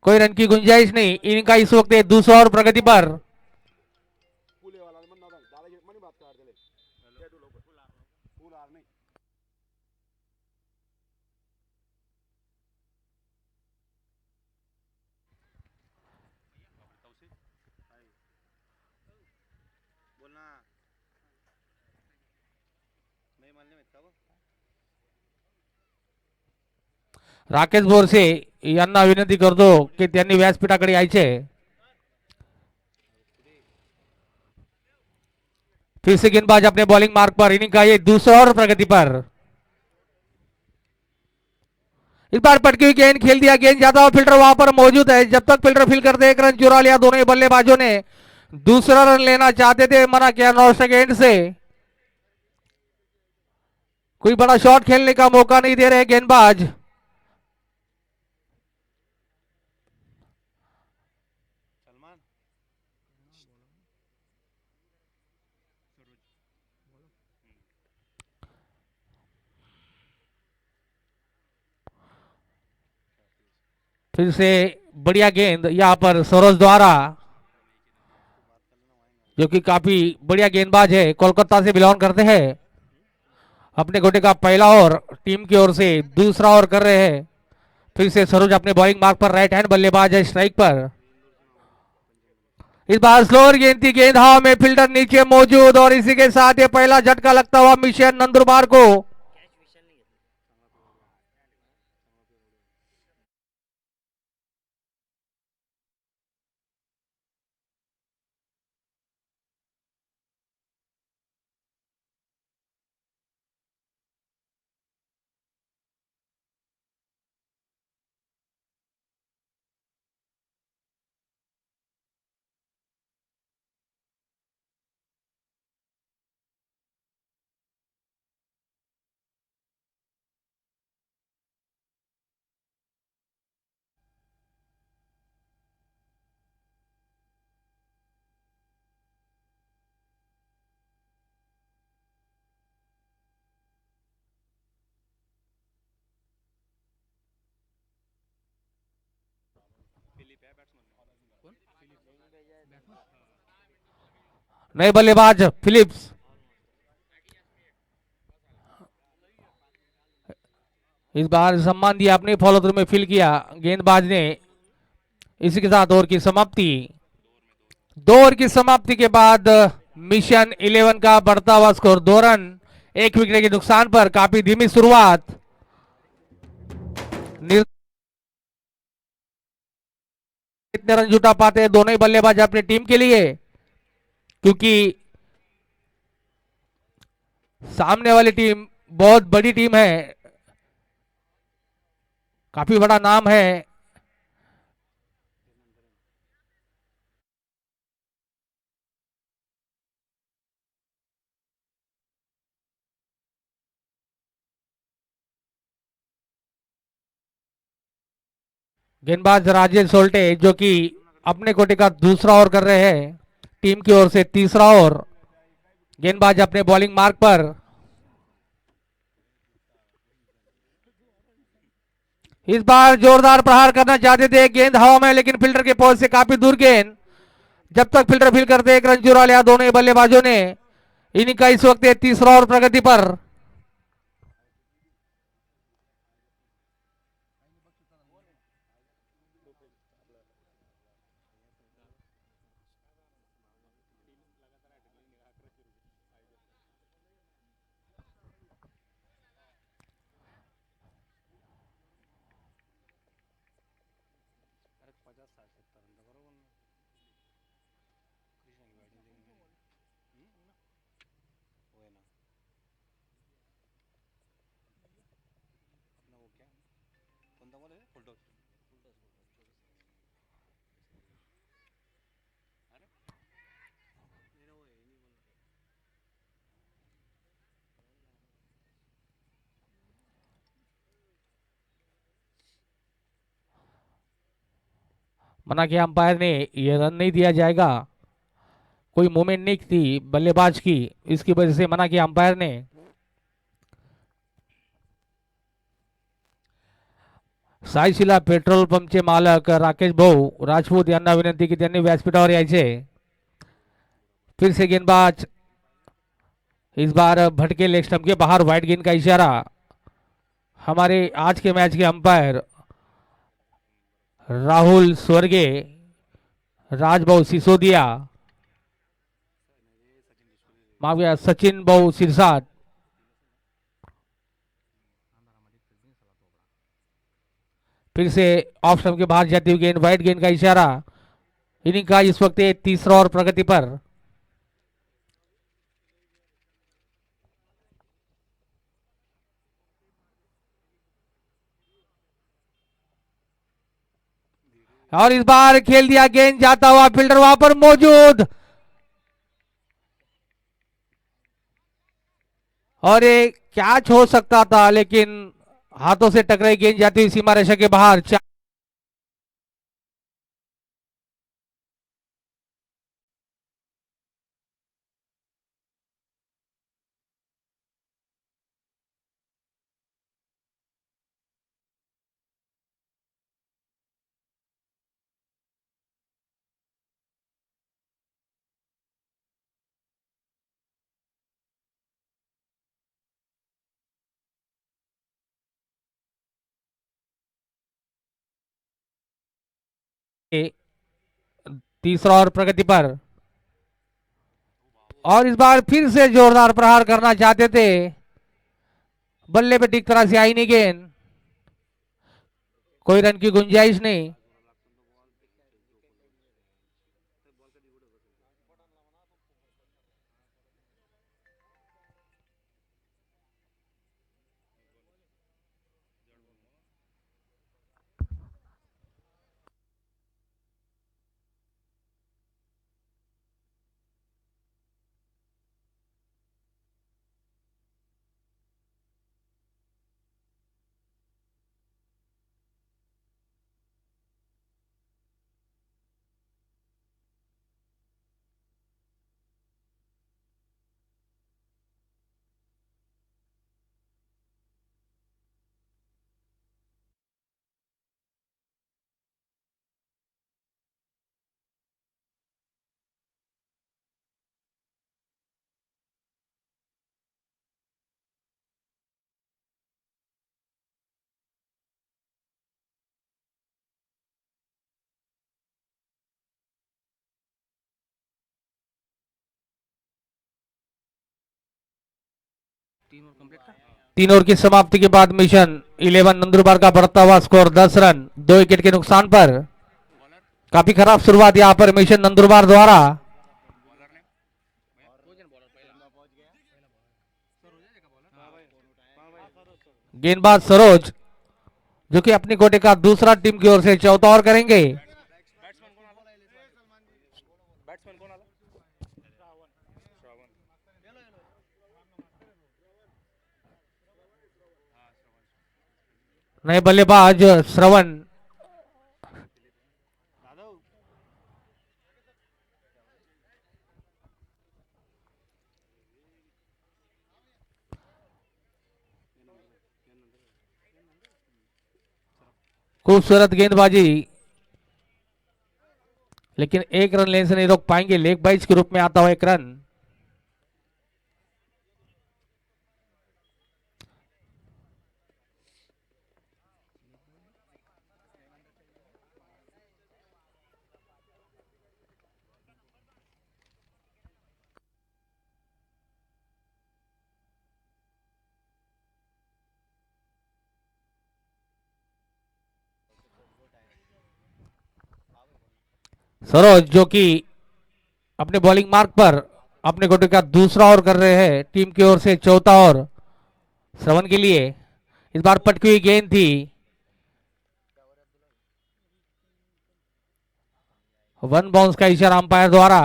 कोई रन की गुंजाइश नहीं। इनका इस वक्त दूसरा और प्रगति पर। राकेश बोरसे यांना विनंती करतो की त्यांनी व्यासपीठाकडे यायचे। फिर से गेंदबाज अपने बॉलिंग मार्क पर। इनिंग का ये दूसरा और प्रगति पर। इस बार पटकी हुई गेंद खेल दिया। गेंद ज्यादा और फील्डर वहां पर मौजूद है। जब तक फील्डर फील करते एक रन चुरा लिया दोनों ही बल्लेबाजों ने। दूसरा रन लेना चाहते थे, मना किया 9 सेकेंड से। कोई बड़ा शॉट खेलने का मौका नहीं दे रहे गेंदबाज। फिर से बढ़िया गेंद यहां पर सरोज द्वारा, जो कि काफी बढ़िया गेंदबाज है, कोलकाता से बिलोंग करते हैं। अपने गोटे का पहला ओवर टीम की ओर से दूसरा ओवर कर रहे हैं। फिर से सरोज अपने बॉलिंग मार्क पर। राइट हैंड बल्लेबाज है स्ट्राइक पर। इस बार स्लोअर गेंद थी। गेंद हवा में, फील्डर नीचे मौजूद, और इसी के साथ ये पहला झटका लगता हुआ मिशन नंदुरबार को। नए बल्लेबाज फिलिप्स। इस बार सम्मान दिया, अपने फॉलो थ्रू में फील किया गेंदबाज ने। इसी के साथ ओवर की समाप्ति। 2 ओवर की समाप्ति के बाद मिशन 11 का बढ़ता हुआ स्कोर 2 रन 1 विकेट के नुकसान पर। काफी धीमी शुरुआत। कितने रन जुटा पाते हैं दोनों ही बल्लेबाज अपनी टीम के लिए, क्योंकि सामने वाली टीम बहुत बड़ी टीम है, काफी बड़ा नाम है। गेंदबाज राजेश सोल्टे, जो कि अपने कोटे का दूसरा ओवर कर रहे हैं। टीम की ओर से तीसरा ओवर। गेंदबाज अपने बॉलिंग मार्क पर। इस बार जोरदार प्रहार करना चाहते थे, गेंद हवा में, लेकिन फील्डर के पहुंच से काफी दूर गेंद। जब तक फील्डर फील करते एक रन चुरा लिया दोनों ही बल्लेबाजों ने। इन्हीं का इस वक्त तीसरा ओवर प्रगति पर। मना किया अंपायर ने, यह रन नहीं दिया जाएगा। कोई मूवमेंट नहीं थी बल्लेबाज की, इसकी वजह से मना किया अंपायर ने। साईशिला पेट्रोल पंपचे मालक राकेश भाऊ राजपूत यांना विनंती की त्यांनी व्यासपीठावर यायचे। फिर से गेंदबाज इस बार भटके लेग स्टंप के बाहर, वाइड गेंद का इशारा। हमारे आज के मैच के अंपायर राहुल स्वर्गे, राजभाऊ सिसोदिया, माफ किया सचिन भाऊ सिरसाट। फिर से ऑफ स्टंप के बाहर जाती हुई गेंद, वाइड गेंद का इशारा। इनिंग का इस वक्त तीसरा और प्रगति पर। और इस बार खेल दिया, गेंद जाता हुआ, फील्डर वहां पर मौजूद, और ये कैच हो सकता था लेकिन हाथों से टकराई गेंद जाती हुई सीमा रेखा के बाहर। तीसरा और प्रगति पर, और इस बार फिर से जोरदार प्रहार करना चाहते थे, बल्ले पे ठीक तरह से आई नहीं गेंद, कोई रन की गुंजाइश नहीं। तीन ओवर की समाप्ति के बाद मिशन 11 नंदुरबार का बढ़ता हुआ स्कोर 10 रन 2 विकेट के नुकसान पर। काफी खराब शुरुआत यहां पर मिशन नंदुरबार द्वारा। गेंदबाज सरोज जो कि अपनी कोटे का दूसरा टीम की ओर से चौथा ओवर करेंगे। नए बल्लेबाज श्रवण, खूबसूरत गेंदबाजी, लेकिन एक रन लेने से नहीं रोक पाएंगे। लेग बाइज के रूप में आता हुआ एक रन। सरोज जो कि अपने बॉलिंग मार्क पर अपने कोटे का दूसरा ओवर कर रहे हैं, टीम की ओर से चौथा ओवर श्रवण के लिए। इस बार पटकी हुई गेंद थी, वन बाउंस का इशारा अंपायर द्वारा।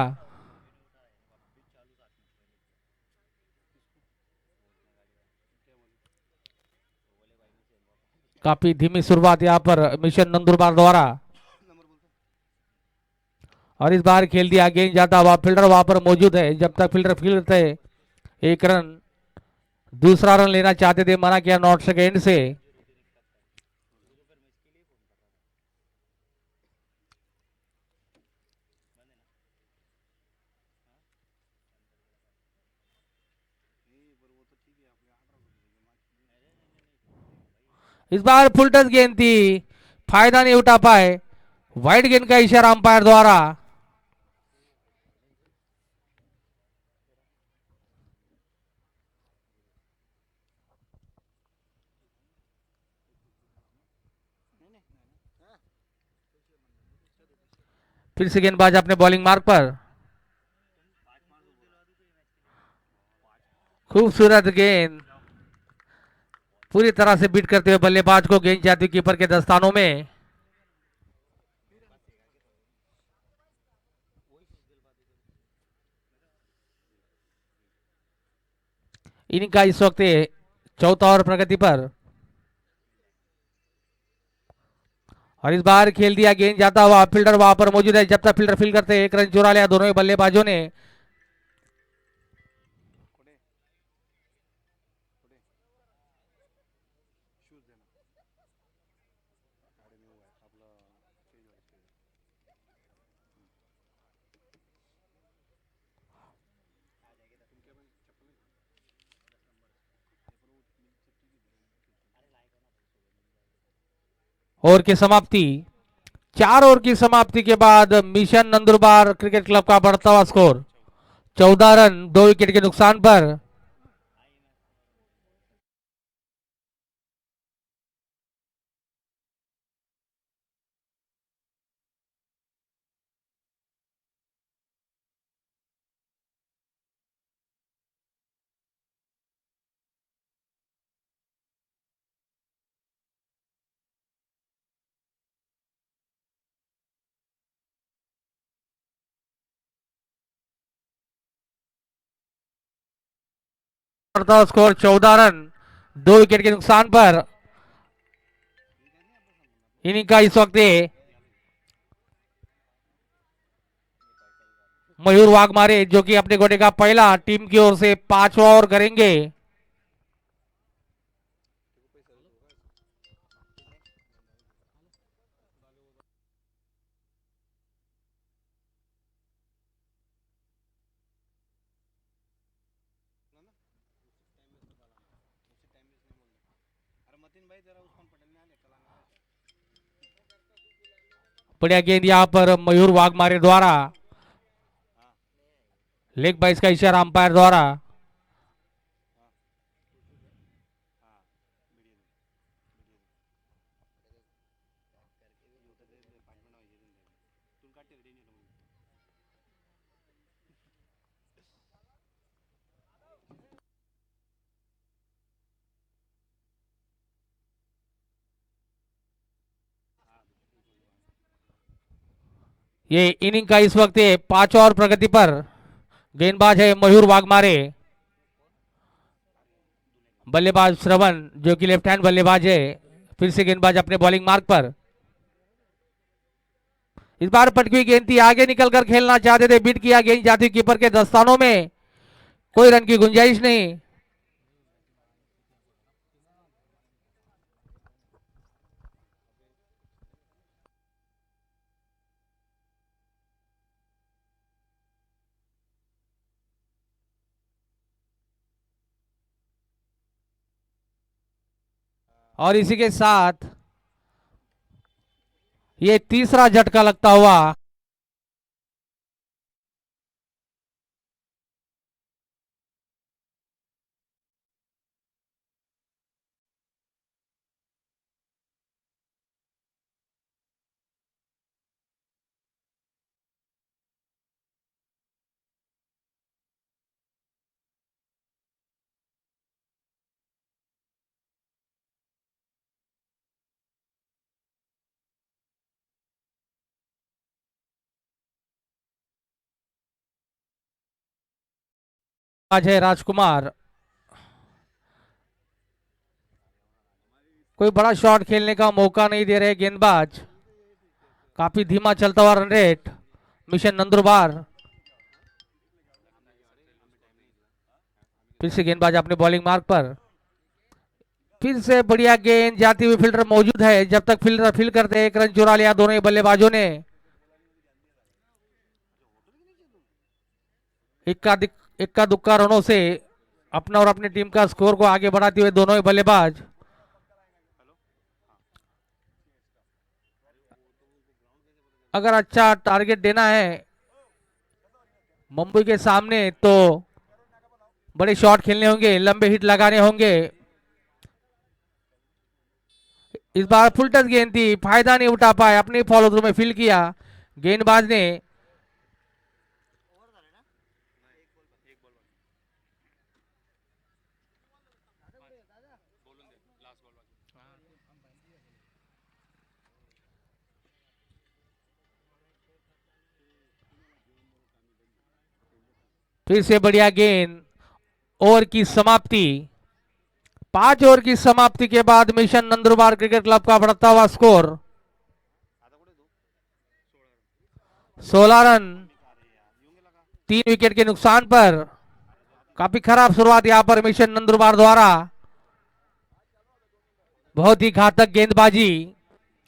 काफी धीमी शुरुआत यहां पर मिशन नंदुरबार द्वारा, और इस बार खेल दिया, गेंद जाता हुआ, फील्डर वहां पर मौजूद है। जब तक फील्डर फील्ड थे, एक रन, दूसरा रन लेना चाहते थे, मना किया नॉट सेकेंड से। इस बार फुल टच गेंद थी, फायदा नहीं उठा पाए, वाइड गेंद का इशारा अंपायर द्वारा। फिर से गेंदबाज अपने बॉलिंग मार्ग पर। खूबसूरत गेंद, पूरी तरह से बीट करते हुए बल्लेबाज को गेंद जाती कीपर के दस्तानों में। इनिंग का इस वक्त चौथा ओवर प्रगति पर, और इस बार खेल दिया गेंद जाता हुआ, फील्डर वहां पर मौजूद है। जब तक फील्डर फील्ड करते एक रन चुरा लिया दोनों ही बल्लेबाजों ने। ओवर की समाप्ति, 4 ओवर की समाप्ति के बाद मिशन नंदुरबार क्रिकेट क्लब का बढ़ता हुआ स्कोर 14 रन 2 विकेट के नुकसान पर। बढ़ता हुआ स्कोर 14 रन 2 विकेट के नुकसान पर। इनिंग का इस वक्त मयूर वाघमारे जो कि अपने गोटे का पहला टीम की ओर से 5वां ओवर करेंगे। बढ़िया गेंद यहां पर मयूर वाघमारे द्वारा, लेग बाइस का इशारा अंपायर द्वारा। ये इनिंग का इस वक्त 5 ओवर प्रगति पर। गेंदबाज है मयूर वाघमारे, बल्लेबाज श्रवण जो कि लेफ्ट हैंड बल्लेबाज है। फिर से गेंदबाज अपने बॉलिंग मार्ग पर। इस बार पटकी हुई गेंद थी, आगे निकलकर खेलना चाहते थे, बीट किया, गेंद जाती कीपर के दस्तानों में, कोई रन की गुंजाइश नहीं। और इसी के साथ ये तीसरा झटका लगता हुआ। आज है राजकुमार, कोई बड़ा शॉट खेलने का मौका नहीं दे रहे गेंदबाज, काफी धीमा चलता हुआ रन रेट मिशन नंदुरबार। फिर से गेंदबाज अपने बॉलिंग मार्ग पर। फिर से बढ़िया गेंद जाती हुई, फील्डर मौजूद है। जब तक फील्डर फील्ड करते एक रन चुरा लिया दोनों ही बल्लेबाजों ने। इक्का दुक्का रनों से अपना और अपनी टीम का स्कोर को आगे बढ़ाते हुए दोनों ही बल्लेबाज। अगर अच्छा टारगेट देना है मुंबई के सामने तो बड़े शॉट खेलने होंगे, लंबे हिट लगाने होंगे। इस बार फुल टच गेंद थी, फायदा नहीं उठा पाए, अपने फॉलो थ्रू में फील किया गेंदबाज ने। फिर से बढ़िया गेंद। ओवर की समाप्ति। 5 ओवर की समाप्ति के बाद मिशन नंदुरबार क्रिकेट क्लब का बढ़ता हुआ स्कोर 16 रन 3 विकेट के नुकसान पर। काफी खराब शुरुआत यहां पर मिशन नंदुरबार द्वारा। बहुत ही घातक गेंदबाजी,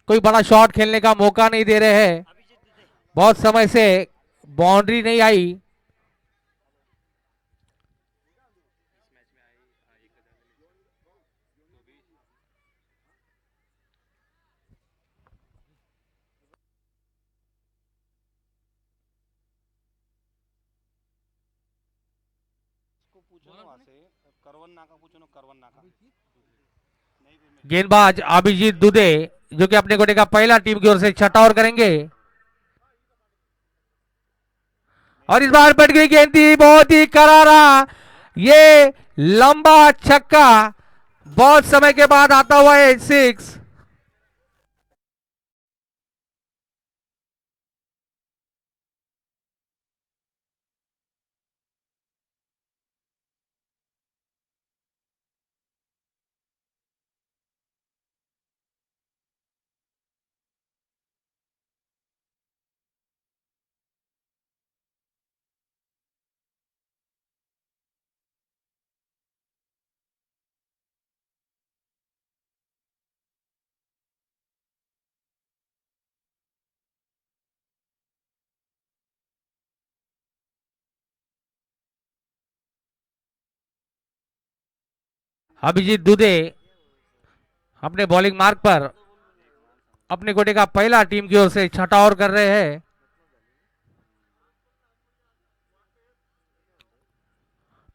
कोई बड़ा शॉट खेलने का मौका नहीं दे रहे हैं। बहुत समय से बाउंड्री नहीं आई। गेंदबाज अभिजीत दुबे जो कि अपने कोटे का पहला टीम की ओर से छठा ओवर करेंगे। और इस बार पट गई गेंद थी, बहुत ही करारा ये लंबा छक्का, बहुत समय के बाद आता हुआ है 6। अभिजीत दुबे अपने बॉलिंग मार्क पर अपने कोटे का पहला टीम की ओर से छठा ओवर कर रहे हैं।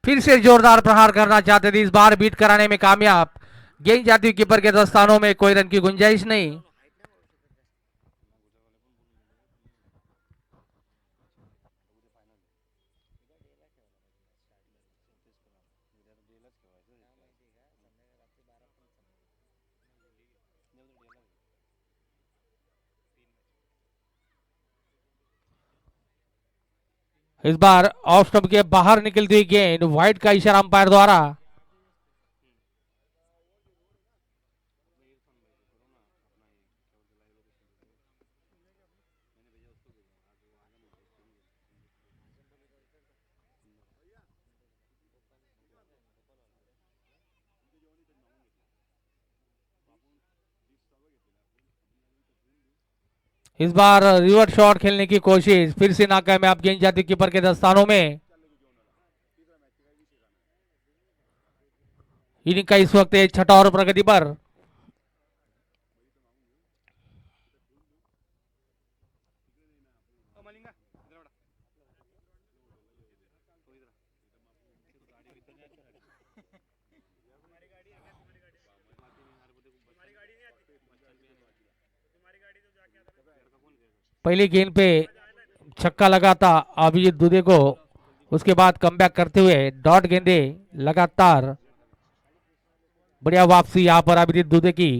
फिर से जोरदार प्रहार करना चाहते थे, इस बार बीट कराने में कामयाब। गेंद जाती कीपर के 10 स्थानों में, कोई रन की गुंजाइश नहीं। इस बार ऑफ स्टंप के बाहर निकलती हुई गेंद, व्हाइट का इशारा अंपायर द्वारा। इस बार रिवर्स शॉट खेलने की कोशिश, फिर से नाकामयाब, गेंद जाती कीपर के 10 स्थानों में। इनिंग का इस वक्त छठा ओवर प्रगति पर। पहली गेंद पे छक्का लगा था अभिजीत दुबे को, उसके बाद कमबैक करते हुए डॉट गेंदे लगातार। बढ़िया वापसी यहां पर अभिजीत दुबे की।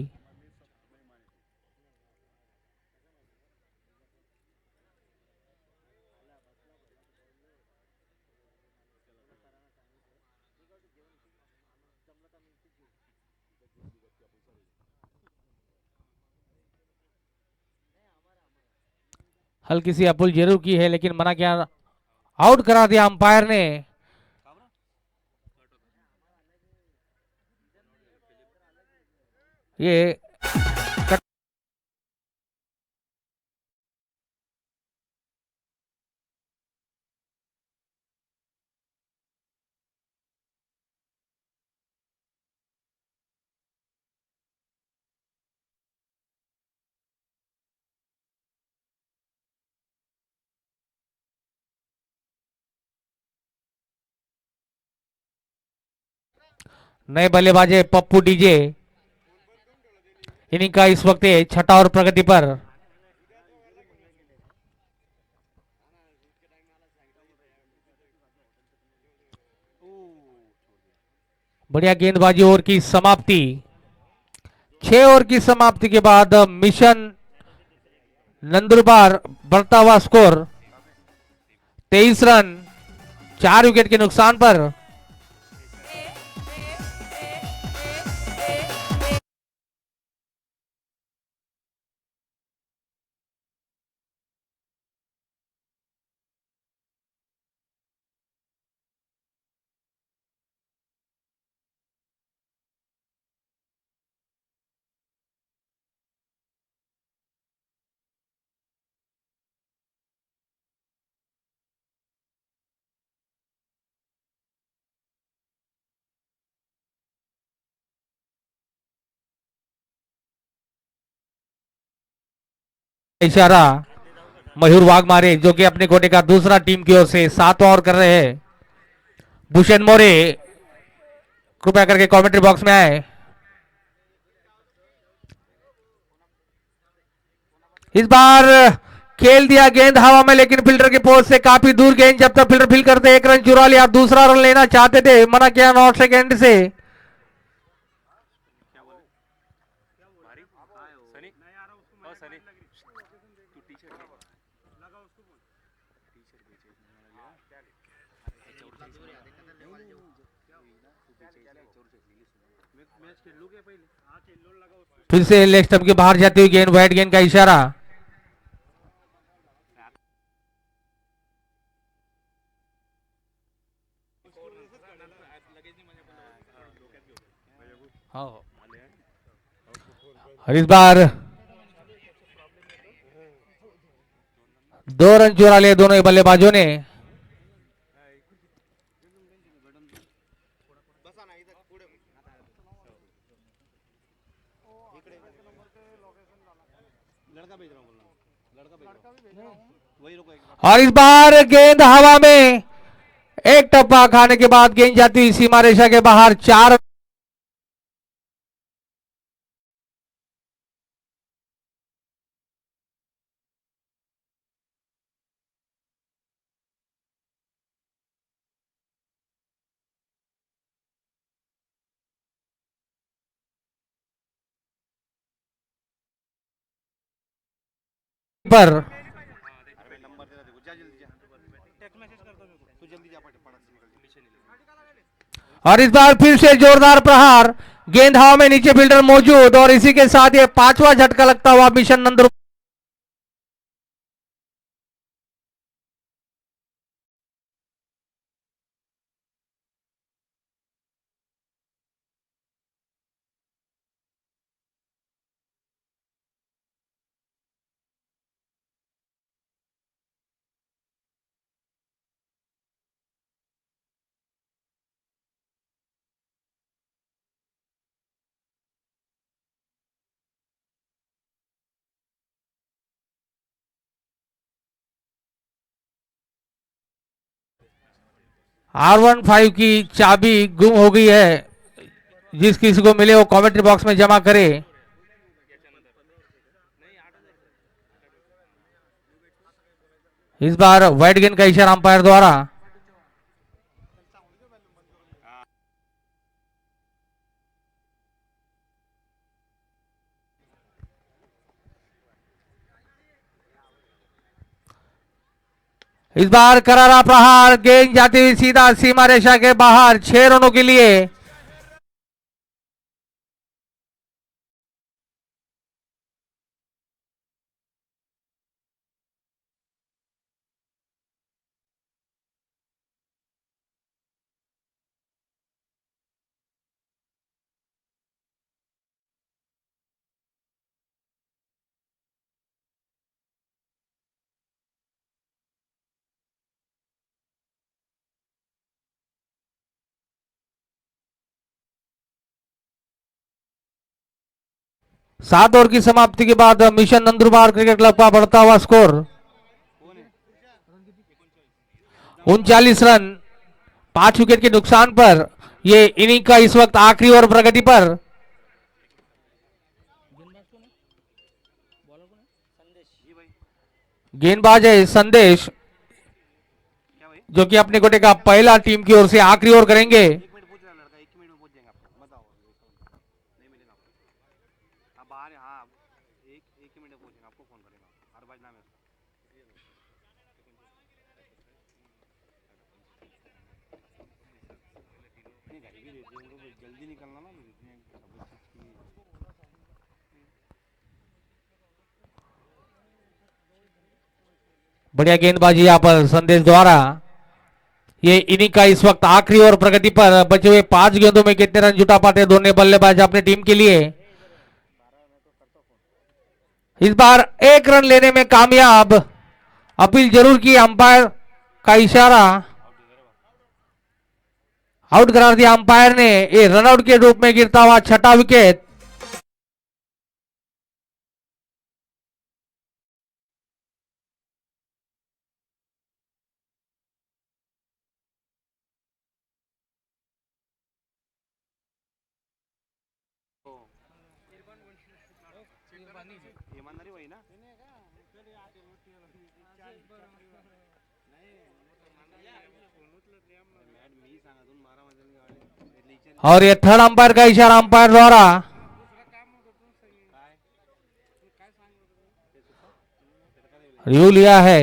हल्की सी अपुल जरूर की है, लेकिन मना किया, आउट करा दिया अंपायर ने। ये नए बल्लेबाज है पप्पू डीजे। इनिंग का इस वक्त छठा और प्रगति पर। बढ़िया गेंदबाजी। ओवर की समाप्ति। 6 ओवर की समाप्ति के बाद मिशन नंदुरबार बढ़ता हुआ स्कोर 23 रन 4 विकेट के नुकसान पर। इशारा मयूर वाघमारे जो कि अपने कोटे का दूसरा टीम की ओर से 7 ओवर कर रहे हैं। भूषण मोरे कृपया करके कमेंट्री बॉक्स में आए। इस बार खेल दिया गेंद हवा में, लेकिन फील्डर के पोस्ट से काफी दूर गेंद। जब तक फील्डर फील्ड करते 1 रन चुरा लिया। दूसरा रन लेना चाहते थे, मना किया नॉट सेकेंड से। फिर से लेग स्टंप के बाहर जाती हुई गेंद, वाइड गेंद का इशारा। और इस बार 2 रन चुरा लिए दोनों ही बल्लेबाजों ने। और इस बार गेंद हवा में, एक टप्पा खाने के बाद गेंद जाती हुई सीमा रेखा के बाहर। 4 पर। और इस बार फिर से जोरदार प्रहार, गेंद हवा में, नीचे फील्डर मौजूद। और इसी के साथ ये 5वां झटका लगता हुआ मिशन नंदुरबार R15 की चाबी गुम हो गई है। जिस किसी को मिले वो कमेंट्री बॉक्स में जमा करे। इस बार वाइड गेंद का इशारा अंपायर द्वारा। इस बार करारा प्रहार, गेंद जाती हुई सीधा सीमा रेखा के बाहर। 6 रनों के लिए। सात ओवर की समाप्ति के बाद मिशन नंदुरबार क्रिकेट क्लब का बढ़ता हुआ स्कोर 39 रन 5 विकेट के नुकसान पर। ये इनिंग का इस वक्त आखिरी ओवर प्रगति पर। गेंदबाज है संदेश, जो कि अपने कोटे का पहला टीम की ओर से आखिरी ओवर करेंगे। बढ़िया गेंदबाजी यहाँ पर संदेश द्वारा। ये इनिंग का इस वक्त आखिरी ओवर प्रगति पर। बचे हुए 5 गेंदों में कितने रन जुटा पाते हैं दोनों बल्लेबाज अपनी टीम के लिए। इस बार 1 रन लेने में कामयाब। अपील जरूर की अंपायर का इशारा, आउट करार दिया अंपायर ने। ये रनआउट के रूप में गिरता हुआ छठा विकेट। और ये थर्ड अंपायर का इशारा अंपायर द्वारा। रिव्यू लिया है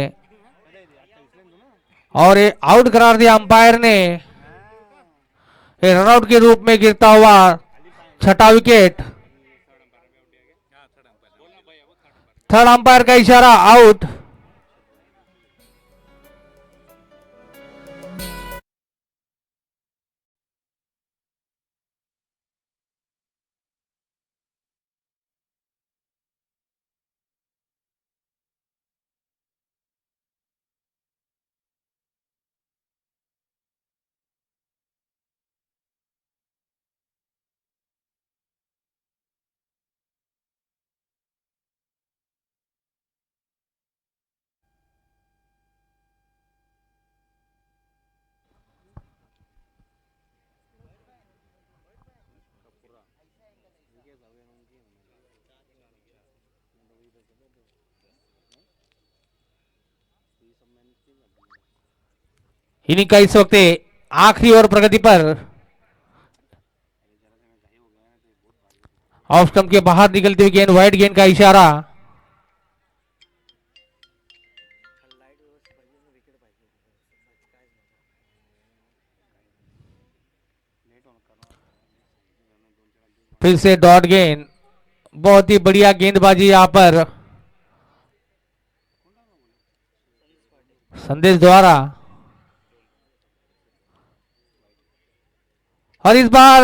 और ये आउट करार दिया अंपायर ने। ये रनआउट के रूप में गिरता हुआ छठा विकेट। थर्ड अंपायर का इशारा आउट। इनिंग का इस वक्त आखिरी ओवर प्रगति पर। ऑफ स्टंप के बाहर निकलती हुई गेंद, वाइड गेंद का इशारा। फिर से डॉट गेंद। बहुत ही बढ़िया गेंदबाजी यहां पर संदेश द्वारा। और इस बार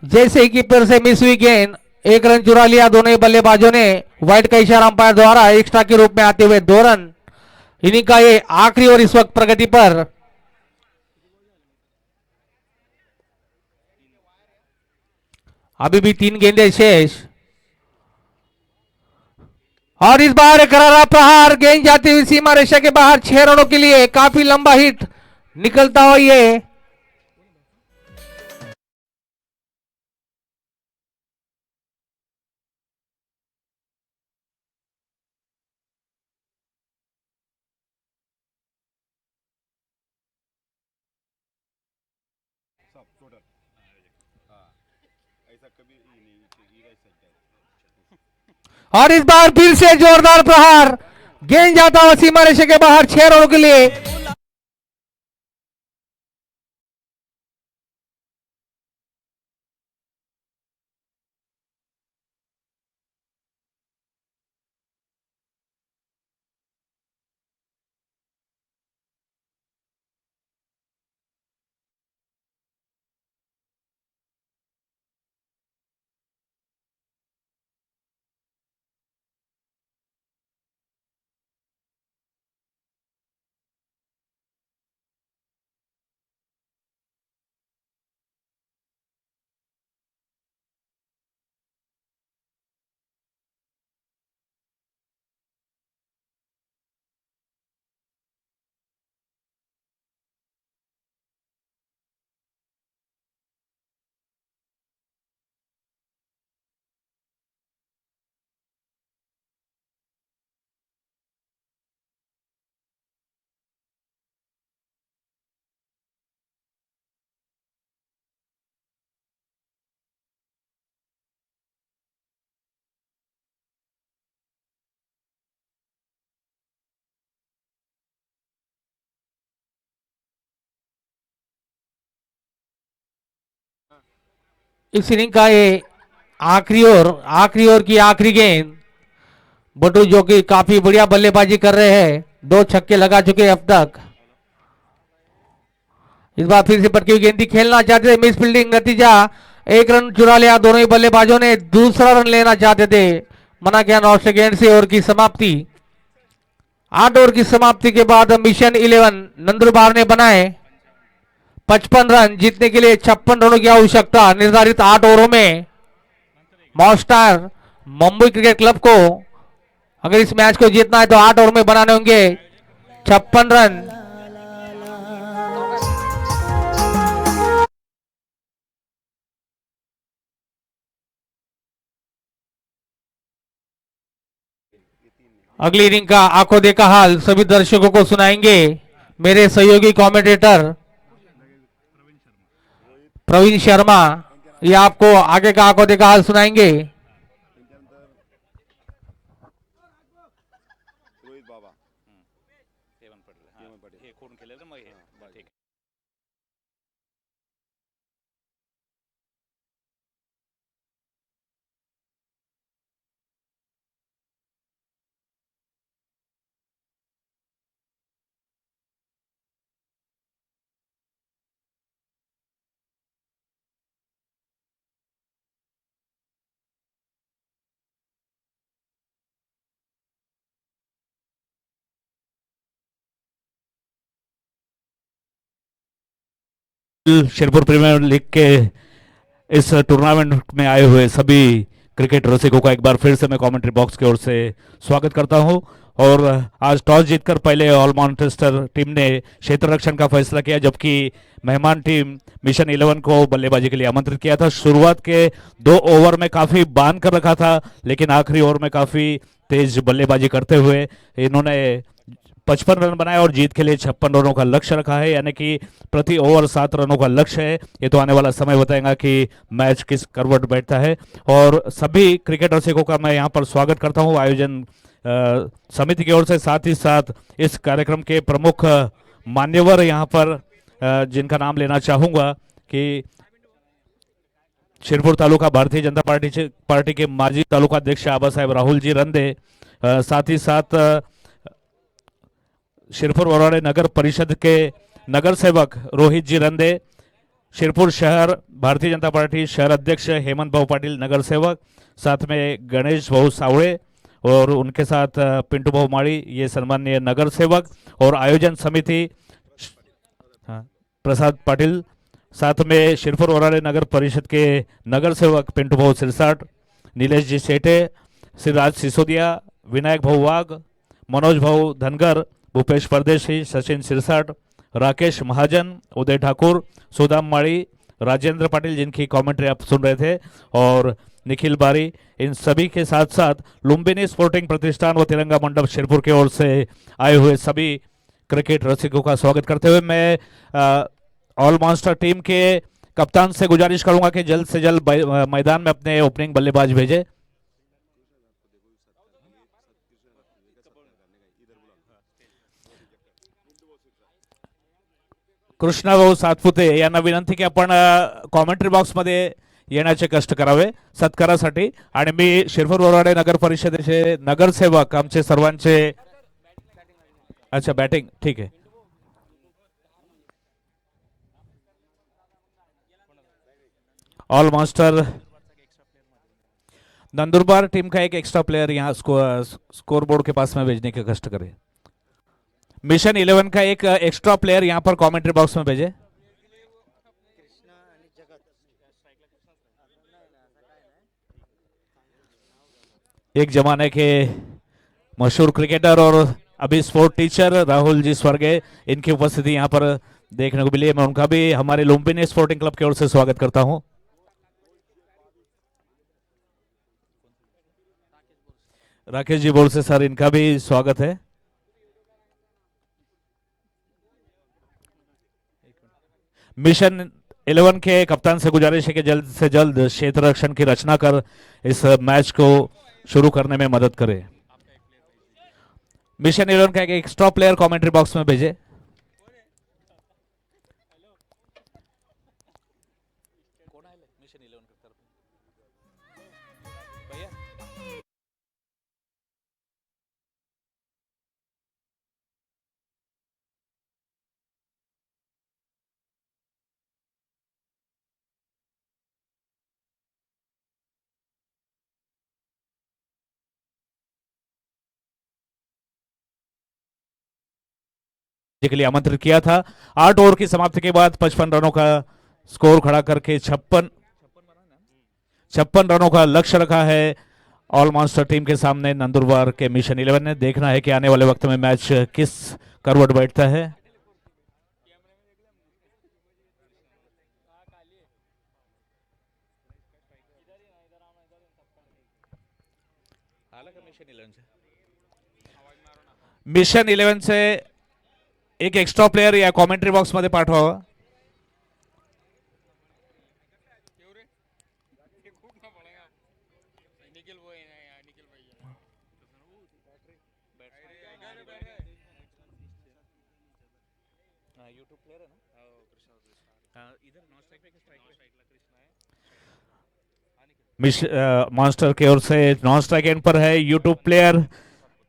जैसे ही कीपर से मिस हुई गेंद, 1 रन चुरा लिया दोनों ही बल्लेबाजों ने। वाइड का इशारा अंपायर द्वारा। एक्स्ट्रा के रूप में आते हुए 2 रन। इनिंग का ये आखिरी ओवर इस वक्त प्रगति पर। अभी भी 3 गेंदें शेष। और इस बार करारा प्रहार, गेंद जाती हुई सीमा रेखा के बाहर 6 रनों के लिए। काफी लंबा हिट निकलता हुआ ये। और इस बार फिर से जोरदार प्रहार, गेंद जाता हुआ सीमा रेखा के बाहर 6 रनों के लिए। इस इनिंग का ये आखिरी ओवर की आखिरी गेंद। बटू जो कि काफी बढ़िया बल्लेबाजी कर रहे हैं, 2 छक्के लगा चुके हैं अब तक। इस बार फिर से पटकी हुई गेंद खेलना चाहते थे, मिस फील्डिंग, नतीजा 1 रन चुरा लिया दोनों ही बल्लेबाजों ने। दूसरा रन लेना चाहते थे, मना किया नॉट सेकेंड से। ओवर की समाप्ति, 8 ओवर की समाप्ति के बाद मिशन 11 नंदुरबार ने बनाए 55 रन। जीतने के लिए 56 रनों की आवश्यकता निर्धारित 8 ओवरों में। मॉन्स्टर मुंबई क्रिकेट क्लब को अगर इस मैच को जीतना है तो 8 ओवर में बनाने होंगे 56 रन। अगली इनिंग का आंखों देखा हाल सभी दर्शकों को सुनाएंगे मेरे सहयोगी कमेंटेटर प्रवीण शर्मा। ये आपको आगे का आंखों देखा हाल सुनाएंगे। शेरपुर प्रीमियर लीग के इस टूर्नामेंट में आए हुए सभी क्रिकेट रसिकों का एक बार फिर से मैं कमेंट्री बॉक्स की ओर से स्वागत करता हूं। और आज टॉस जीतकर पहले ऑल मानचेस्टर टीम ने क्षेत्र रक्षण का फैसला किया, जबकि मेहमान टीम मिशन 11 को बल्लेबाजी के लिए आमंत्रित किया था। शुरुआत के 2 ओवर में काफी बांध कर रखा था, लेकिन आखिरी ओवर में काफी तेज बल्लेबाजी करते हुए इन्होंने 55 रन बनाए और जीत के लिए 56 रनों का लक्ष्य रखा है, यानी कि प्रति ओवर 7 रनों का लक्ष्य है। ये तो आने वाला समय बताएगा कि मैच किस करवट बैठता है। और सभी क्रिकेट रसिकों का मैं यहाँ पर स्वागत करता हूँ आयोजन समिति की ओर से। साथ ही साथ इस कार्यक्रम के प्रमुख मान्यवर यहाँ पर जिनका नाम लेना चाहूँगा कि शिरपुर तालुका भारतीय जनता पार्टी के माजी तालुका अध्यक्ष आबा साहेब राहुल जी रंदे, साथ ही साथ शिरपुर वराड़े नगर परिषद के नगर सेवक रोहित जी रंदे, शिरपुर शहर भारतीय जनता पार्टी शहर अध्यक्ष हेमंत भाऊ पाटिल नगर सेवक, साथ में गणेश भाऊ सावड़े और उनके साथ पिंटू भाऊ माड़ी ये सम्माननीय नगर सेवक, और आयोजन समिति प्रसाद पाटिल, साथ में शिरपुर वराड़े नगर परिषद के नगर सेवक पिंटू भाऊ सिरसाट, नीलेश जी सेठे, श्रीराज सिसोदिया, विनायक भाऊ वाघ, मनोज भाऊ धनगर, भूपेश परदेशी, सचिन सिरसाट, राकेश महाजन, उदय ठाकुर, सुदाम माड़ी, राजेंद्र पाटिल जिनकी कमेंट्री आप सुन रहे थे, और निखिल बारी, इन सभी के साथ साथ लुम्बिनी स्पोर्टिंग प्रतिष्ठान व तिरंगा मंडप शिरपुर की ओर से आए हुए सभी क्रिकेट रसिकों का स्वागत करते हुए मैं ऑल मॉन्स्टर टीम के कप्तान से गुजारिश करूंगा कि जल्द से जल्द मैदान में अपने ओपनिंग बल्लेबाज भेजे। कृष्णा भाऊ सातपुते यांना विनंती की आपण कॉमेंट्री बॉक्समध्ये येण्याचे कष्ट करावे सत्कारासाठी। आणि मी शिरपूर वराडे नगर परिषदेचे नगरसेवक आमचे सर्वांचे, अच्छा बॅटिंग ठीक आहे। ऑल मास्टर नंदुरबार टीम का एक एक्स्ट्रा प्लेयर यहाँ स्कोर बोर्ड के पास में भेजने के कष्ट करे। मिशन 11 का एक एक्स्ट्रा प्लेयर यहाँ पर कमेंट्री बॉक्स में भेजे। एक जमाने के मशहूर क्रिकेटर और अभी स्पोर्ट टीचर राहुल जी स्वर्गीय, इनकी उपस्थिति यहाँ पर देखने को मिली है। मैं उनका भी हमारे लुम्बिनी स्पोर्टिंग क्लब की ओर से स्वागत करता हूं। राकेश जी बोल से सर, इनका भी स्वागत है। मिशन 11 के कप्तान से गुजारिश है कि जल्द से जल्द क्षेत्र रक्षण की रचना कर इस मैच को शुरू करने में मदद करें। मिशन 11 का एक एक्स्ट्रा प्लेयर कमेंट्री बॉक्स में भेजे। के लिए आमंत्रित किया था। 8 ओवर की समाप्ति के बाद 55 रनों का स्कोर खड़ा करके 56 रनों का लक्ष्य रखा है ऑल मॉन्स्टर टीम के सामने नंदुरबार के मिशन 11 ने। देखना है कि आने वाले वक्त में मैच किस करवट बैठता है। मिशन 11 से एक एक्स्ट्रा प्लेयर या कॉमेंट्री बॉक्स मध्ये पाठवावा। मॉन्स्टर की ओर से नॉन स्ट्राइक एंड पर है यूट्यूब प्लेयर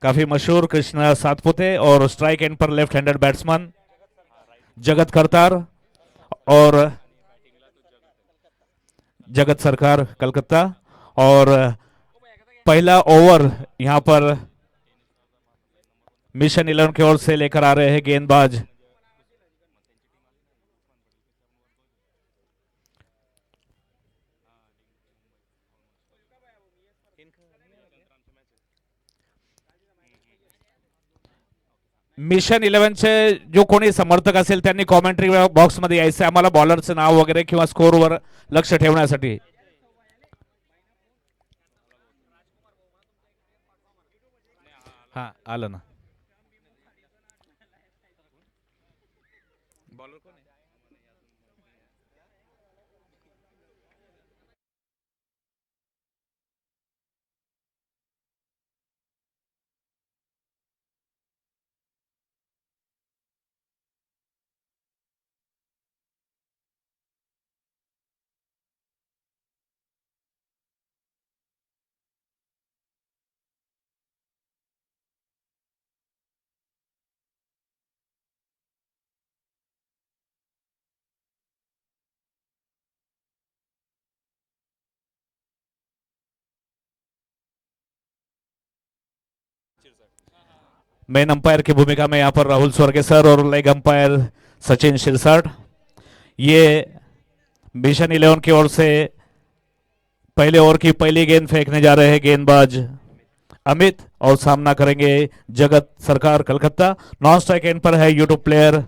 काफी मशहूर कृष्णा सातपुते और स्ट्राइक एंड पर लेफ्ट हैंडेड बैट्समैन जगत करतार और जगत सरकार कलकत्ता। और पहला ओवर यहां पर मिशन 11 की ओर से लेकर आ रहे हैं गेंदबाज मिशन 11 चे जो कोणी समर्थक असेल त्यांनी कॉमेंट्री बॉक्स मध्ये यायचे आम्हाला बॉलरचं नाव वगैरे किंवा स्कोरवर लक्ष ठेवण्यासाठी। हा आलं ना। मेन अंपायर की भूमिका में यहाँ पर राहुल स्वर्गे सर और लेग अंपायर सचिन शिरसाट। ये मिशन 11 की ओर से पहले ओवर की पहली गेंद फेंकने जा रहे हैं गेंदबाज अमित और सामना करेंगे जगत सरकार कलकत्ता। नॉन स्ट्राइक एंड पर है यूट्यूब प्लेयर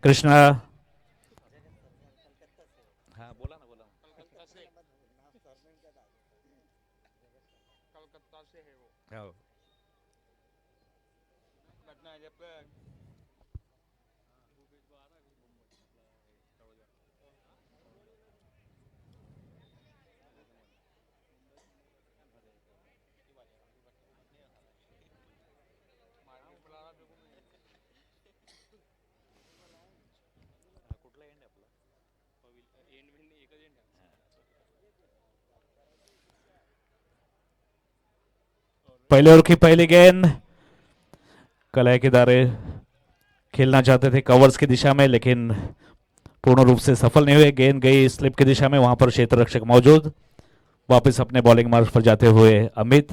कृष्णा। पहले ओवर की पहली गेंद कलाई के दारे खेलना चाहते थे कवर्स की दिशा में लेकिन पूर्ण रूप से सफल नहीं हुए। गेंद गई स्लिप की दिशा में, वहां पर क्षेत्र रक्षक मौजूद। वापस अपने बॉलिंग मार्ग पर जाते हुए अमित।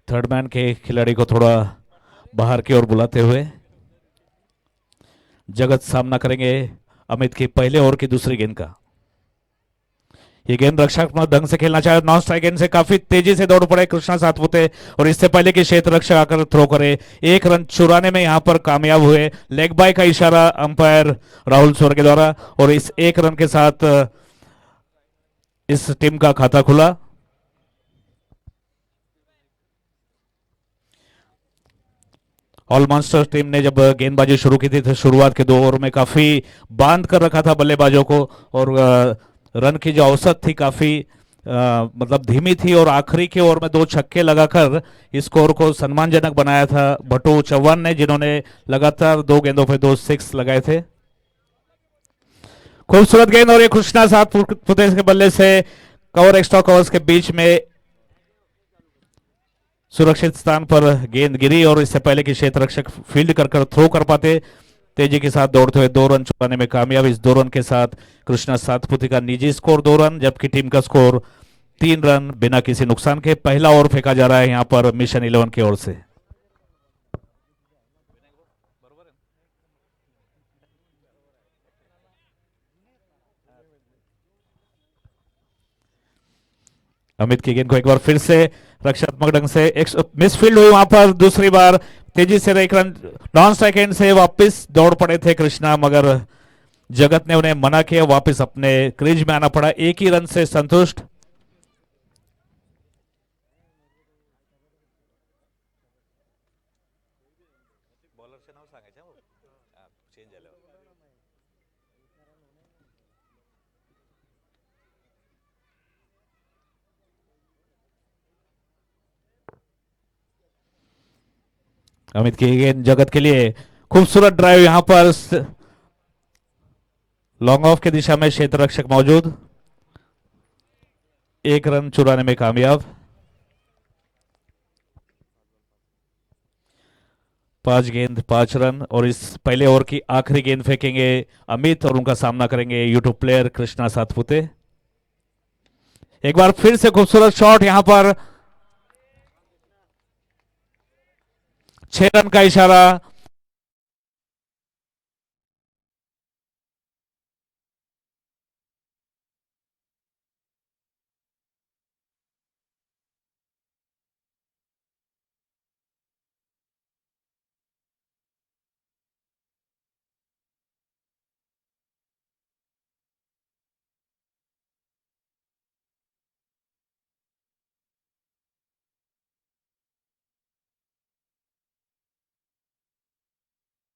थर्ड मैन के खिलाड़ी को थोड़ा बाहर की ओर बुलाते हुए जगत सामना करेंगे अमित की पहले ओवर की दूसरी गेंद का। ये गेंद रक्षात्मक ढंग से खेलना चाहे, नॉन स्ट्राइक गेंद से काफी तेजी से दौड़ पड़े कृष्णा सातपुते और इससे पहले कि क्षेत्र रक्षक आकर थ्रो करे, एक रन चुराने में यहां पर कामयाब हुए। लेग बाय का इशारा अंपायर राहुल स्वर के द्वारा और इस एक रन के साथ इस टीम का खाता खुला। ऑल मॉन्स्टर टीम ने जब गेंदबाजी शुरू की थी तो शुरुआत के 2 ओवर में काफी बांध कर रखा था बल्लेबाजों को और रन की जो औसत थी काफी मतलब धीमी थी और आखिरी के ओवर में 2 छक्के लगाकर इस स्कोर को सम्मानजनक बनाया था भट्टू चौहान ने, जिन्होंने लगातार 2 गेंदों पे 2 6 लगाए थे। खूबसूरत गेंद और ये कृष्णा सातपुते के बल्ले से कवर एक्स्ट्रा कवर्स के बीच में सुरक्षित स्थान पर गेंद गिरी और इससे पहले कि क्षेत्र रक्षक फील्ड कर थ्रो कर पाते तेजी के साथ दौड़ते हुए 2 रन चुराने में कामयाब। इस 2 रन के साथ कृष्णा सातपुते का निजी स्कोर 2 रन, जबकि टीम का स्कोर 3 रन बिना किसी नुकसान के। पहला ओवर फेंका जा रहा है यहां पर मिशन 11 की ओर से। अमित की गेंद को एक बार फिर से रक्षात्मक ढंग से एक मिसफील्ड हुई वहां पर दूसरी बार। तेजी से 1 रन नॉन स्ट्राइक एंड से वापस दौड़ पड़े थे कृष्णा, मगर जगत ने उन्हें मना किया। वापस अपने क्रीज में आना पड़ा, 1 ही रन से संतुष्ट। अमित की गेंद जगत के लिए खूबसूरत ड्राइव, यहां पर लॉन्ग ऑफ की दिशा में क्षेत्र रक्षक मौजूद, 1 रन चुराने में कामयाब। 5 गेंद 5 रन और इस पहले ओवर की आखिरी गेंद फेंकेंगे अमित और उनका सामना करेंगे यूट्यूब प्लेयर कृष्णा सातपुते। एक बार फिर से खूबसूरत शॉट, यहां पर 6 रन का इशारा।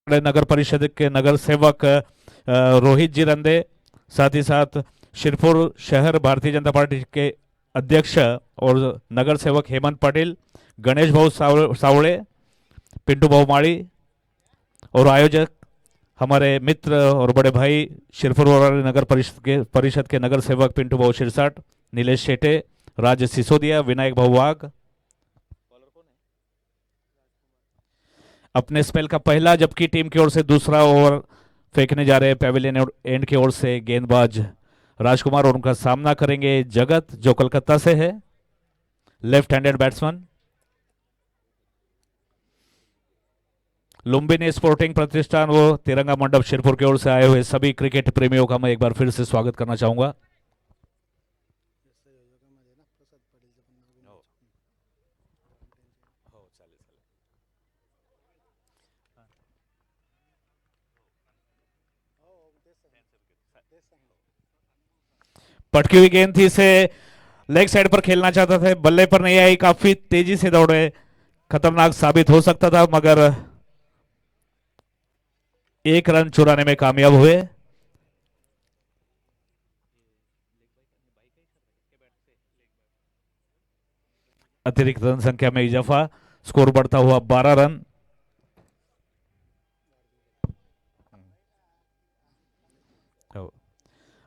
नगर परिषद के नगर सेवक रोहित जी रंदे, साथ ही साथ शिरपुर शहर भारतीय जनता पार्टी के अध्यक्ष और नगर सेवक हेमंत पटेल, गणेश भाऊ सावड़े, पिंटू भाऊ माड़ी और आयोजक हमारे मित्र और बड़े भाई शिरपुर नगर परिषद के नगर सेवक पिंटू भाऊ शिरसाट, नीलेश शेटे, राज सिसोदिया, विनायक भाऊ वाघ। अपने स्पेल का पहला जबकि टीम की ओर से दूसरा ओवर फेंकने जा रहे हैं पेविलियन एंड की ओर से गेंदबाज राजकुमार और उनका सामना करेंगे जगत जो कोलकाता से है, left handed batsman. Lumbini sporting प्रतिष्ठान वो तिरंगा मंडप शिरपुर की ओर से आए हुए सभी क्रिकेट प्रेमियों का मैं एक बार फिर से स्वागत करना चाहूंगा। पटकी हुई गेंद थी, इसे लेग साइड पर खेलना चाहता था, बल्ले पर नहीं आई, काफी तेजी से दौड़े, खतरनाक साबित हो सकता था, मगर 1 रन चुराने में कामयाब हुए। अतिरिक्त रन संख्या में इजाफा, स्कोर बढ़ता हुआ 12 रन।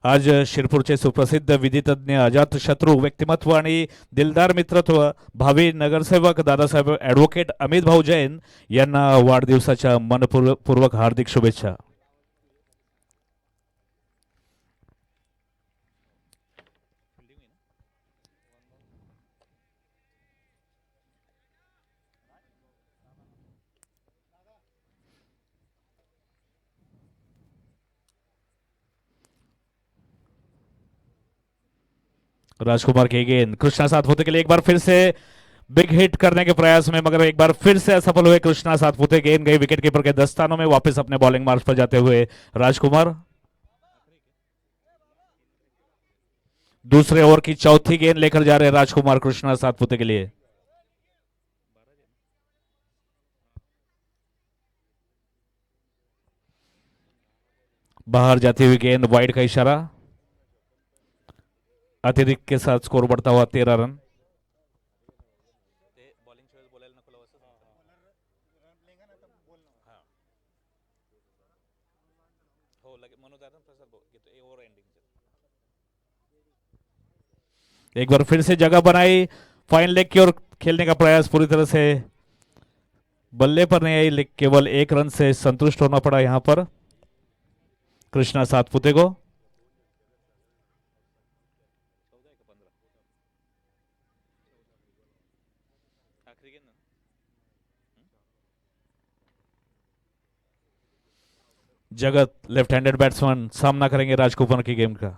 आज शिरपूरचे सुप्रसिद्ध विधितज्ञ अजात शत्रू व्यक्तिमत्व आणि दिलदार मित्रत्व भावी नगरसेवक दादासाहेब ॲडव्होकेट अमित भाऊ जैन यांना वाढदिवसाच्या मनपूर्वक हार्दिक शुभेच्छा। राजकुमार की गेंद कृष्णा सातपुते के लिए एक बार फिर से बिग हिट करने के प्रयास में, मगर एक बार फिर से असफल हुए कृष्णा सातपुते। गेंद गई विकेट कीपर के दस्तानों में, वापस अपने बॉलिंग मार्च पर जाते हुए राजकुमार। दूसरे ओवर की चौथी गेंद लेकर जा रहे राजकुमार कृष्णा सातपुते के लिए। बाहर जाती हुई गेंद, वाइड का इशारा, अतिरिक्त के साथ स्कोर बढ़ता हुआ 13 रन। एक बार फिर से जगह बनाई, फाइन लेग की ओर खेलने का प्रयास पूरी तरह से बल्ले पर नहीं आई, लेकिन केवल एक रन से संतुष्ट होना पड़ा यहां पर कृष्णा सातपुते को। जगत लेफ्ट हैंडेड बैट्समैन सामना करेंगे राजकुमार की गेम का।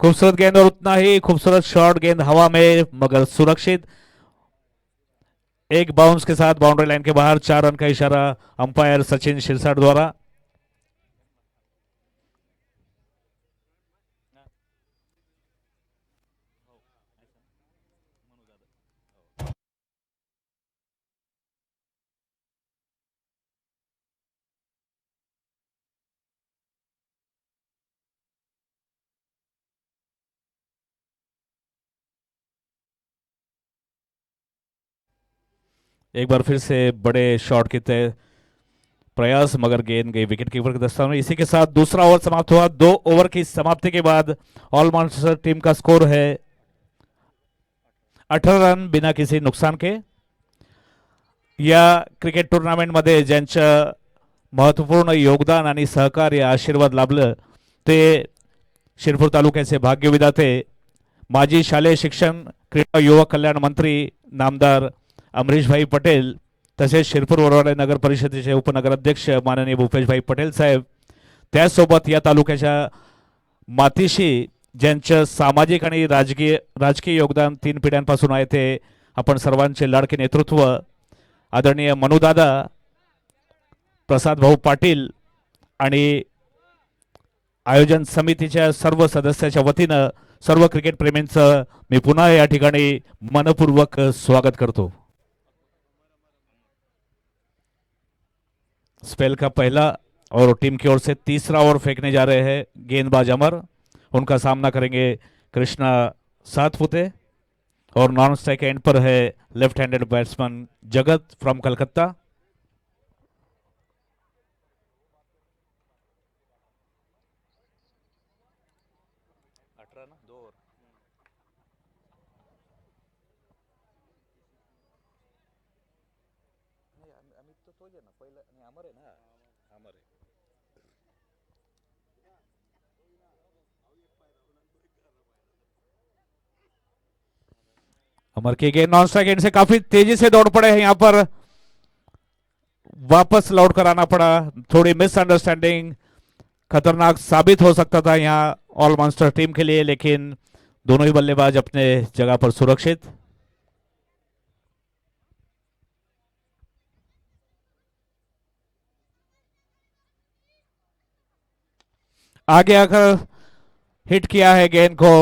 खूबसूरत गेंद और उतना ही खूबसूरत शॉट, गेंद हवा में मगर सुरक्षित। एक बाउंस के साथ बाउंड्री लाइन के बाहर, 4 रन का इशारा अंपायर सचिन शिरसाट द्वारा। एक बार फिर से बड़े शॉट के तय प्रयास, मगर गेंद गई विकेट कीपर के दस्तान में। इसी के साथ दूसरा ओवर समाप्त हुआ। 2 ओवर की समाप्ति के बाद ऑल मास्टर टीम का स्कोर है 18 रन बिना किसी नुकसान के। या क्रिकेट टूर्नामेंट मध्ये ज्यांचं महत्वपूर्ण योगदान आणि सहकार्य आशीर्वाद लाभलं ते शिरपूर तालुक्याचे भाग्यविधाते माजी शालेय शिक्षण क्रीडा युवक कल्याण मंत्री नामदार अमरीशभाई पटेल, तसेच शिरपूर वरवडे नगर परिषदेचे उपनगराध्यक्ष माननीय भूपेशभाई पटेल साहेब, त्याचसोबत या तालुक्याच्या मातीशी ज्यांचं सामाजिक आणि राजकीय योगदान 3 पिढ्यांपासून आहे ते आपण सर्वांचे लाडके नेतृत्व आदरणीय मनुदादा प्रसाद भाऊ पाटील आणि आयोजन समितीच्या सर्व सदस्याच्या वतीनं सर्व क्रिकेट प्रेमींचं मी पुन्हा या ठिकाणी मनपूर्वक स्वागत करतो। स्पेल का पहला और टीम की ओर से तीसरा ओवर फेंकने जा रहे हैं गेंदबाज अमर, उनका सामना करेंगे कृष्णा सातपुते। और नॉन स्ट्राइक एंड पर है लेफ्ट हैंडेड बैट्समैन जगत फ्रॉम कलकत्ता। अमर की गेंद नॉन स्ट्राइक एंड से काफी तेजी से दौड़ पड़े हैं, यहां पर वापस लौट कर आना पड़ा। थोड़ी मिसअंडरस्टैंडिंग खतरनाक साबित हो सकता था यहां ऑल मास्टर टीम के लिए, लेकिन दोनों ही बल्लेबाज अपने जगह पर सुरक्षित। आगे आकर हिट किया है गेंद को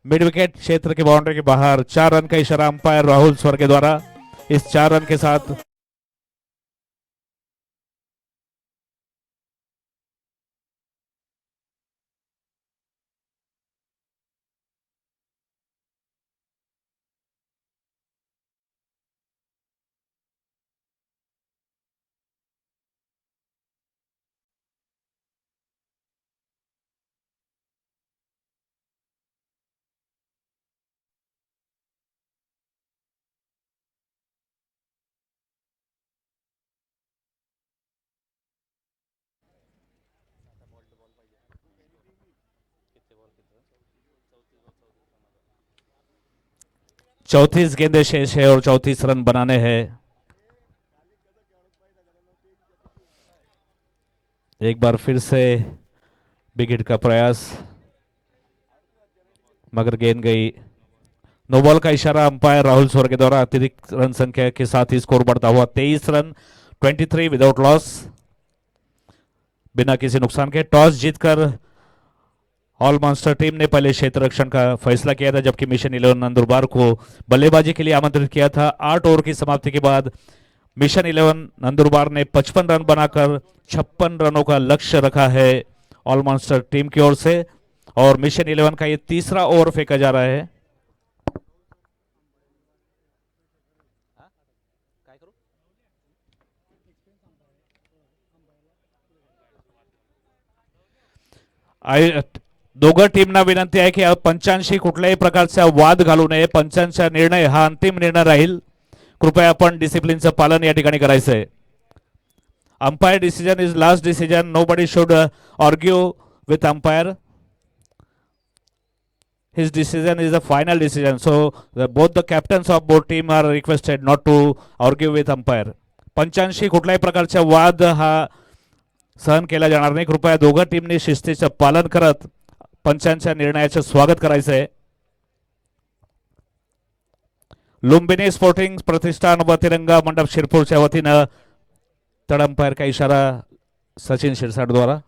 मिड विकेट क्षेत्र के बाउंड्री के बाहर। 4 रन का इशारा अंपायर राहुल स्वर के द्वारा। इस 4 रन के साथ चौंतीस गेंदें शेष है और 34 रन बनाने हैं। एक बार फिर से विकेट का प्रयास, मगर गेंद गई। नो बॉल का इशारा अंपायर राहुल स्वर के द्वारा। अतिरिक्त रन संख्या के साथ ही स्कोर बढ़ता हुआ 23 रन, 23 विदाउट लॉस, बिना किसी नुकसान के। टॉस जीतकर ऑल मास्टर टीम ने पहले क्षेत्र रक्षण का फैसला किया था, जबकि मिशन 11 नंदुरबार को बल्लेबाजी के लिए आमंत्रित किया था। 8 ओवर की समाप्ति के बाद मिशन 11 नंदुरबार ने 55 रन बनाकर 56 रनों का लक्ष्य रखा है ऑल मास्टर टीम की ओर से, और मिशन 11 का ये तीसरा ओवर फेंका जा रहा है। दोघं टीमना विनंती आहे की पंचांशी कुठल्याही प्रकारचा वाद घालू नये. पंचांचा निर्णय हा अंतिम निर्णय राहील. कृपया आपण डिसिप्लिनचं पालन या ठिकाणी करायचं आहे. Umpire decision is last decision. Nobody should argue with umpire. His decision is the final decision. So both the captains of both team are requested not to argue with umpire. पंचांशी कुठल्याही प्रकारचा वाद हा सहन केला जाणार नाही. कृपया दोघं टीमने शिस्तीचं पालन करत पंचांच्या निर्णयाचे स्वागत करायचं आहे. लुंबिनी स्पोर्टिंग प्रतिष्ठान व तिरंगा मंडप शिरपूरच्या वतीनं तड अंपायर का इशारा सचिन शिरसाट द्वारा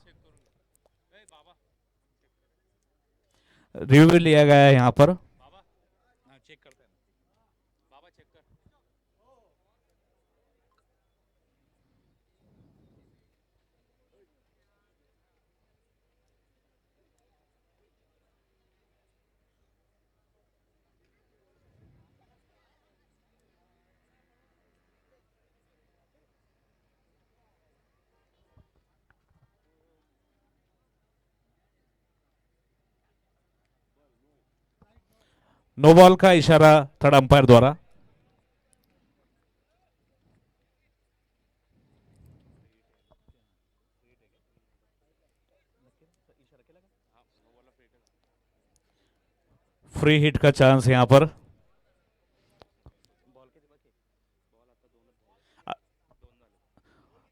रिव्यू लिया गया है यहाँ पर. नो बॉल का इशारा थर्ड अंपायर द्वारा. फ्री हिट का चांस यहां पर.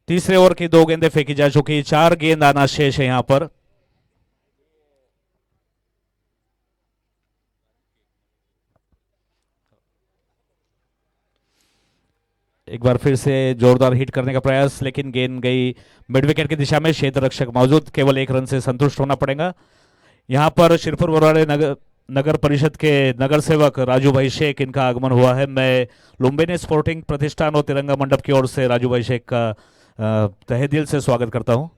तीसरे ओवर की 2 गेंदें फेंकी जा चुकी. 4 गेंद आना शेष है यहां पर. एक बार फिर से जोरदार हिट करने का प्रयास, लेकिन गेंद गई मिड विकेट की दिशा में. क्षेत्र रक्षक मौजूद, केवल 1 रन से संतुष्ट होना पड़ेगा. यहां पर शिरपुर बरवाड़े नगर परिषद के नगर सेवक राजू भाई शेख, इनका आगमन हुआ है. मैं लुम्बिनी स्पोर्टिंग प्रतिष्ठान और तिरंगा मंडप की ओर से राजू भाई शेख का तहे दिल से स्वागत करता हूं.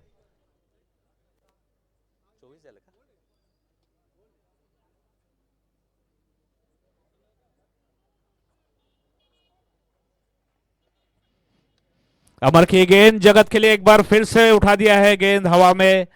अमर की गेंद जगत के लिए एक बार फिर से उठा दिया है. गेंद हवा में.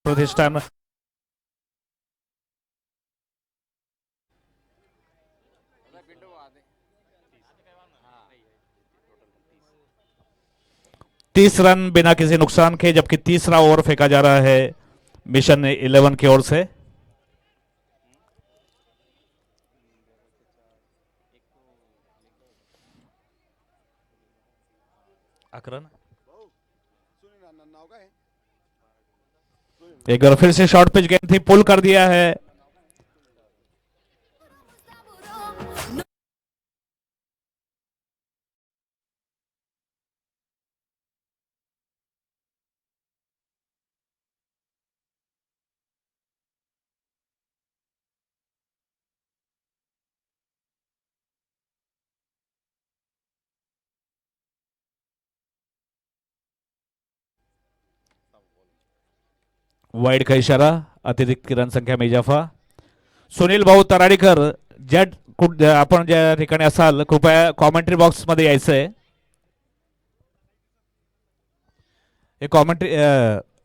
प्रतिष्ठान तीस रन बिना किसी नुकसान के, जबकि तीसरा ओवर फेंका जा रहा है मिशन 11 की ओर से. अकरन एक बार फिर से शॉर्ट पिच गेंद थी, पुल कर दिया है. वाइड का इशारा, अतिरिक्त की रन संख्या में इजाफा. सुनील भाऊ तराडीकर, ज्या आपण ज्या ठिकाणी असाल कृपया कॉमेंट्री बॉक्स मध्ये यायचंय. हे कॉमेंट्री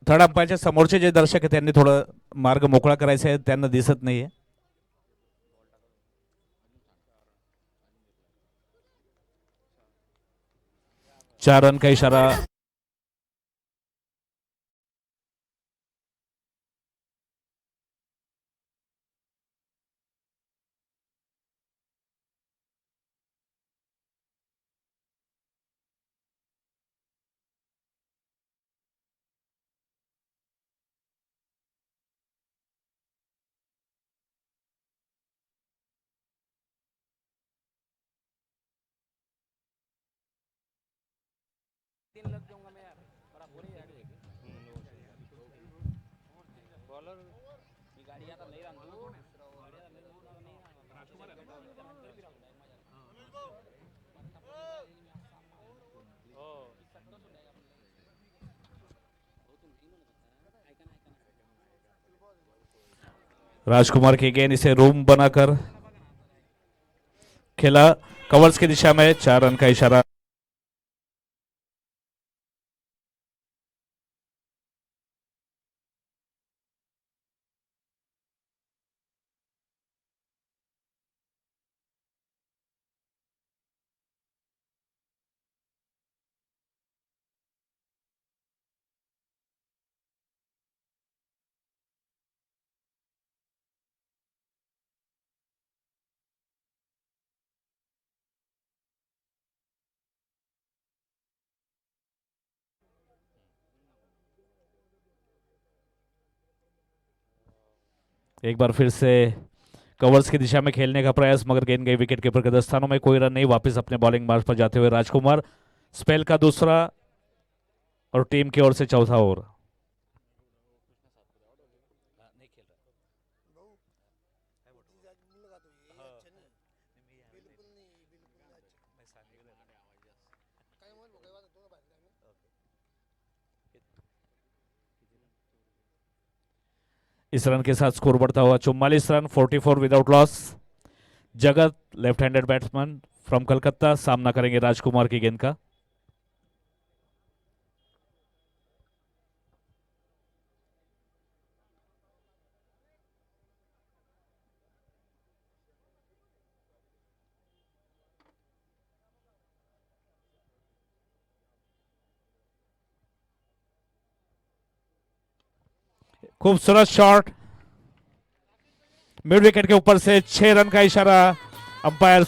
थर्ड अंपायरच्या समोरचे जे दर्शक आहेत त्यांनी थोडं मार्ग मोकळा करायचा आहे, त्यांना दिसत नाहीये. 4 रन का इशारा. राजकुमार की गेंद इसे रूम बनाकर खेला, कवर्स की दिशा में 4 रन का इशारा। एक बार फिर से कवर्स की दिशा में खेलने का प्रयास, मगर गेंद गई विकेट कीपर के दस्तानों में, कोई रन नहीं। वापस अपने बॉलिंग मार्ग पर जाते हुए राजकुमार, स्पेल का दूसरा और टीम की ओर से चौथा ओवर। इस रन के साथ स्कोर बढ़ता हुआ 44 रन, 44 विदाउट लॉस। जगत left handed batsman from Calcutta सामना करेंगे राजकुमार की गेंद का। खूबसूरत शॉट, मिड विकेट के ऊपर से 6 रन का इशारा। अंपायर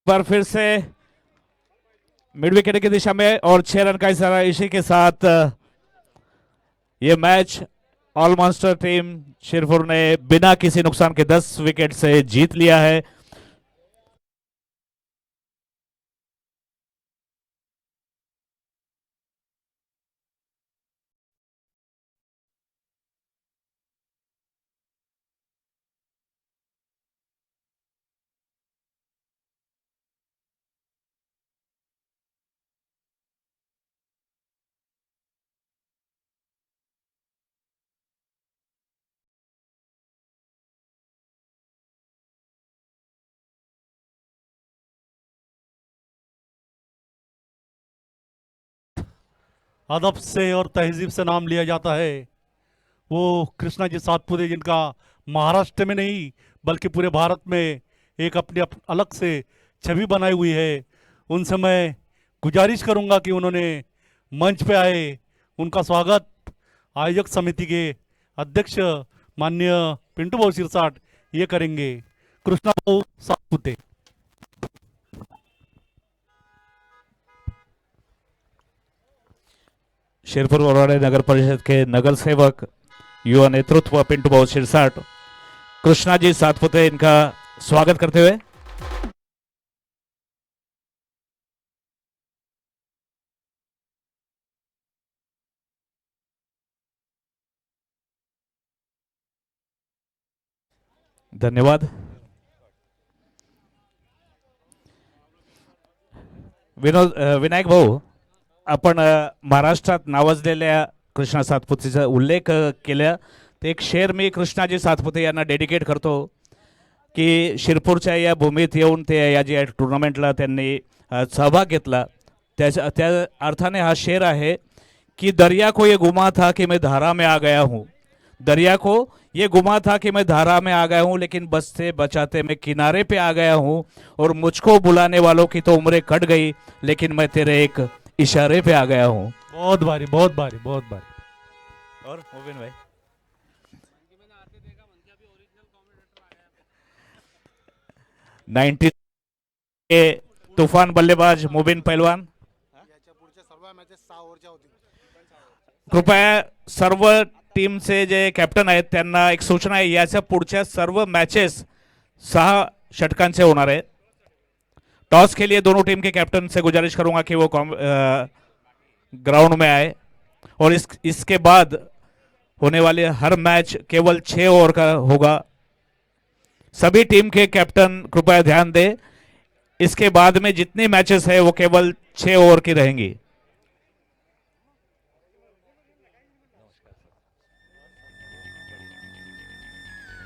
बार फिर से मिड विकेट की दिशा में और 6 रन का इशारा। इसी के साथ ये match all master team Shirpur ने बिना किसी नुकसान के 10 विकेट से जीत लिया है। अदब से और तहजीब से नाम लिया जाता है वो कृष्णा जी सातपुते, जिनका महाराष्ट्र में नहीं बल्कि पूरे भारत में एक अपनी अलग से छवि बनाई हुई है। उनसे मैं गुजारिश करूंगा कि उन्होंने मंच पे आए, उनका स्वागत आयोजक समिति के अध्यक्ष माननीय पिंटू भाऊ सिरसाट ये करेंगे। कृष्णा भाऊ सातपुते। शिरपुर बरवाड़े नगर परिषद के नगर सेवक युवा नेतृत्व पिंटू भाऊ सिरसाट, कृष्णा जी सातपुते इनका स्वागत करते हुए धन्यवाद। विनायक भाऊ, आपण महाराष्ट्रात नावाजलेल्या कृष्णा सातपुतेचा उल्लेख केला, ते एक शेर मी कृष्णाजी सातपुते यांना डेडिकेट करतो की शिरपूरच्या या भूमीत येऊन ते या जी टुर्नामेंटला त्यांनी सहभाग घेतला त्या अर्थाने हा शेर आहे की दरिया को ये गुमा था कि मैं धारा में आ गया हूँ, दरिया को ये गुमा था कि मैं धारा में आ गया हूँ, लेकिन बचते बचाते मैं किनारे पे आ गया हूँ, और मुझको बुलाने वालों की तो उम्रें कट गई, लेकिन मैं तेरे एक इशारे पे आ गया हूँ। बहुत भारी, बहुत भारी, बहुत भारी। और मोबिन भाई 90 के तूफान बल्लेबाज मुबिन पहलवान, कृपया सर्व टीमचे जे कॅप्टन आहेत त्यांना एक सूचना आहे, याच्या पुढच्या सर्व मॅचेस 6 षटकांचे होणार आहे। टॉस के लिए दोनों टीम के कैप्टन से गुजारिश करूंगा कि वो ग्राउंड में आए, और इसके बाद होने वाले हर मैच केवल 6 ओवर का होगा। सभी टीम के कैप्टन कृपया ध्यान दें, इसके बाद में जितनी मैचेस है वो केवल 6 ओवर की रहेंगी।